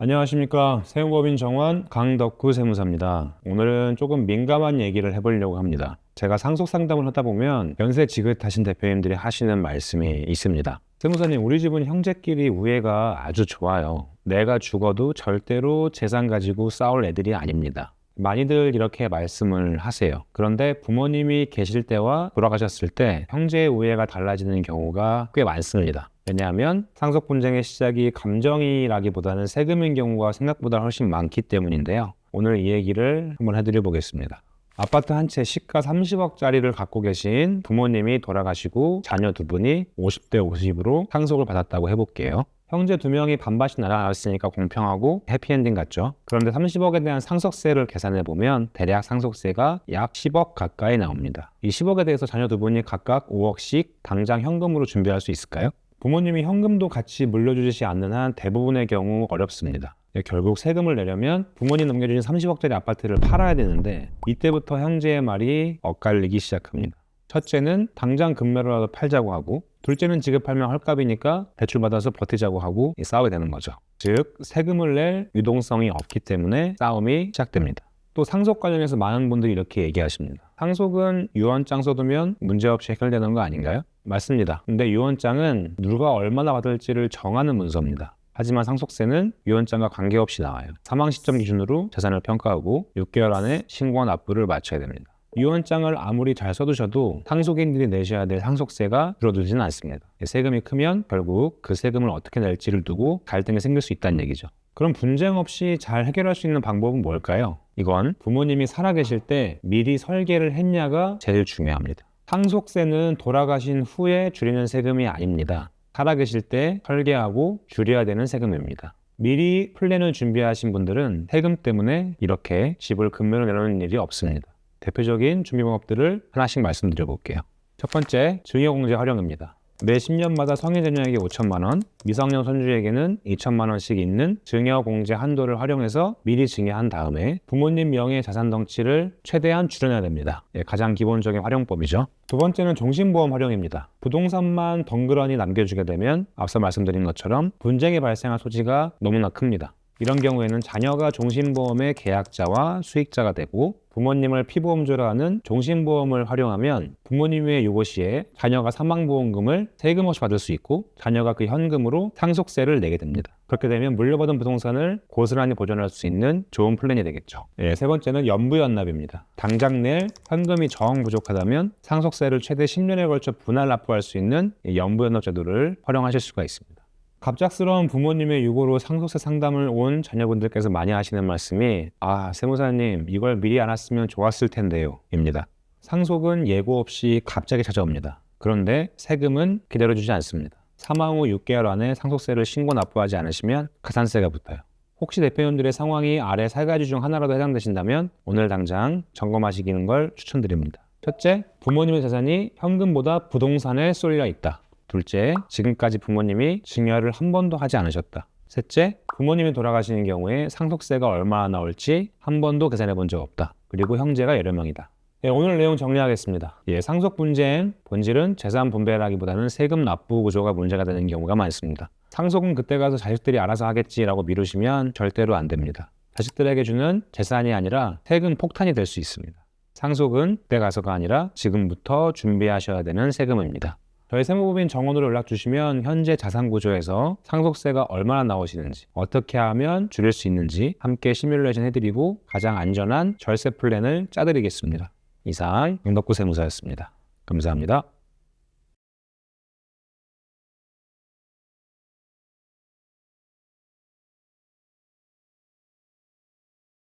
안녕하십니까. 세무법인 정원 강덕구 세무사입니다. 오늘은 조금 민감한 얘기를 해보려고 합니다. 제가 상속 상담을 하다 보면 연세 지긋하신 대표님들이 하시는 말씀이 있습니다. 세무사님, 우리 집은 형제끼리 우애가 아주 좋아요. 내가 죽어도 절대로 재산 가지고 싸울 애들이 아닙니다. 많이들 이렇게 말씀을 하세요. 그런데 부모님이 계실 때와 돌아가셨을 때 형제의 우애가 달라지는 경우가 꽤 많습니다. 왜냐하면 상속 분쟁의 시작이 감정이라기보다는 세금인 경우가 생각보다 훨씬 많기 때문인데요. 오늘 이 얘기를 한번 해드려 보겠습니다. 아파트 한 채 시가 30억짜리를 갖고 계신 부모님이 돌아가시고 자녀 두 분이 50대 50으로 상속을 받았다고 해볼게요. 형제 두 명이 반반씩 날아갔으니까 공평하고 해피엔딩 같죠. 그런데 30억에 대한 상속세를 계산해보면 대략 상속세가 약 10억 가까이 나옵니다. 이 10억에 대해서 자녀 두 분이 각각 5억씩 당장 현금으로 준비할 수 있을까요? 부모님이 현금도 같이 물려주지 않는 한 대부분의 경우 어렵습니다. 결국 세금을 내려면 부모님 넘겨주신 30억짜리 아파트를 팔아야 되는데 이때부터 형제의 말이 엇갈리기 시작합니다. 첫째는 당장 금매로라도 팔자고 하고, 둘째는 지금 팔면 헐값이니까 대출받아서 버티자고 하고 싸우게 되는 거죠. 즉 세금을 낼 유동성이 없기 때문에 싸움이 시작됩니다. 또 상속 관련해서 많은 분들이 이렇게 얘기하십니다. 상속은 유언장 써두면 문제없이 해결되는 거 아닌가요? 맞습니다. 근데 유언장은 누가 얼마나 받을지를 정하는 문서입니다. 하지만 상속세는 유언장과 관계없이 나와요. 사망 시점 기준으로 재산을 평가하고 6개월 안에 신고와 납부를 마쳐야 됩니다. 유언장을 아무리 잘 써두셔도 상속인들이 내셔야 될 상속세가 줄어들지는 않습니다. 세금이 크면 결국 그 세금을 어떻게 낼지를 두고 갈등이 생길 수 있다는 얘기죠. 그럼 분쟁 없이 잘 해결할 수 있는 방법은 뭘까요? 이건 부모님이 살아계실 때 미리 설계를 했냐가 제일 중요합니다. 상속세는 돌아가신 후에 줄이는 세금이 아닙니다. 살아계실 때 설계하고 줄여야 되는 세금입니다. 미리 플랜을 준비하신 분들은 세금 때문에 이렇게 집을 금매로 내놓는 일이 없습니다. 대표적인 준비 방법들을 하나씩 말씀드려 볼게요. 첫 번째, 증여공제 활용입니다. 매 10년마다 성인자녀에게 5천만 원, 미성년 손주에게는 2천만 원씩 있는 증여공제 한도를 활용해서 미리 증여한 다음에 부모님 명의 자산 덩치를 최대한 줄여내야 됩니다. 가장 기본적인 활용법이죠. 두 번째는 종신보험 활용입니다. 부동산만 덩그러니 남겨주게 되면 앞서 말씀드린 것처럼 분쟁이 발생할 소지가 너무나 큽니다. 이런 경우에는 자녀가 종신보험의 계약자와 수익자가 되고 부모님을 피보험자로 하는 종신보험을 활용하면 부모님의 요구 시에 자녀가 사망보험금을 세금 없이 받을 수 있고 자녀가 그 현금으로 상속세를 내게 됩니다. 그렇게 되면 물려받은 부동산을 고스란히 보존할 수 있는 좋은 플랜이 되겠죠. 세 번째는 연부연납입니다. 당장 낼 현금이 정 부족하다면 상속세를 최대 10년에 걸쳐 분할 납부할 수 있는 연부연납 제도를 활용하실 수가 있습니다. 갑작스러운 부모님의 요구로 상속세 상담을 온 자녀분들께서 많이 하시는 말씀이 세무사님 이걸 미리 알았으면 좋았을 텐데요 입니다. 상속은 예고 없이 갑자기 찾아옵니다. 그런데 세금은 기다려주지 않습니다. 사망 후 6개월 안에 상속세를 신고 납부하지 않으시면 가산세가 붙어요. 혹시 대표님들의 상황이 아래 세 가지 중 하나라도 해당되신다면 오늘 당장 점검하시는 걸 추천드립니다. 첫째, 부모님의 재산이 현금보다 부동산에 쏠려 있다. 둘째, 지금까지 부모님이 증여를 한 번도 하지 않으셨다. 셋째, 부모님이 돌아가시는 경우에 상속세가 얼마나 나올지 한 번도 계산해 본 적 없다. 그리고 형제가 여러 명이다. 오늘 내용 정리하겠습니다. 상속 분쟁 본질은 재산 분배라기보다는 세금 납부 구조가 문제가 되는 경우가 많습니다. 상속은 그때 가서 자식들이 알아서 하겠지라고 미루시면 절대로 안 됩니다. 자식들에게 주는 재산이 아니라 세금 폭탄이 될 수 있습니다. 상속은 그때 가서가 아니라 지금부터 준비하셔야 되는 세금입니다. 저희 세무법인 정원으로 연락 주시면 현재 자산 구조에서 상속세가 얼마나 나오시는지, 어떻게 하면 줄일 수 있는지 함께 시뮬레이션 해드리고 가장 안전한 절세 플랜을 짜드리겠습니다. 이상 강덕구 세무사였습니다. 감사합니다.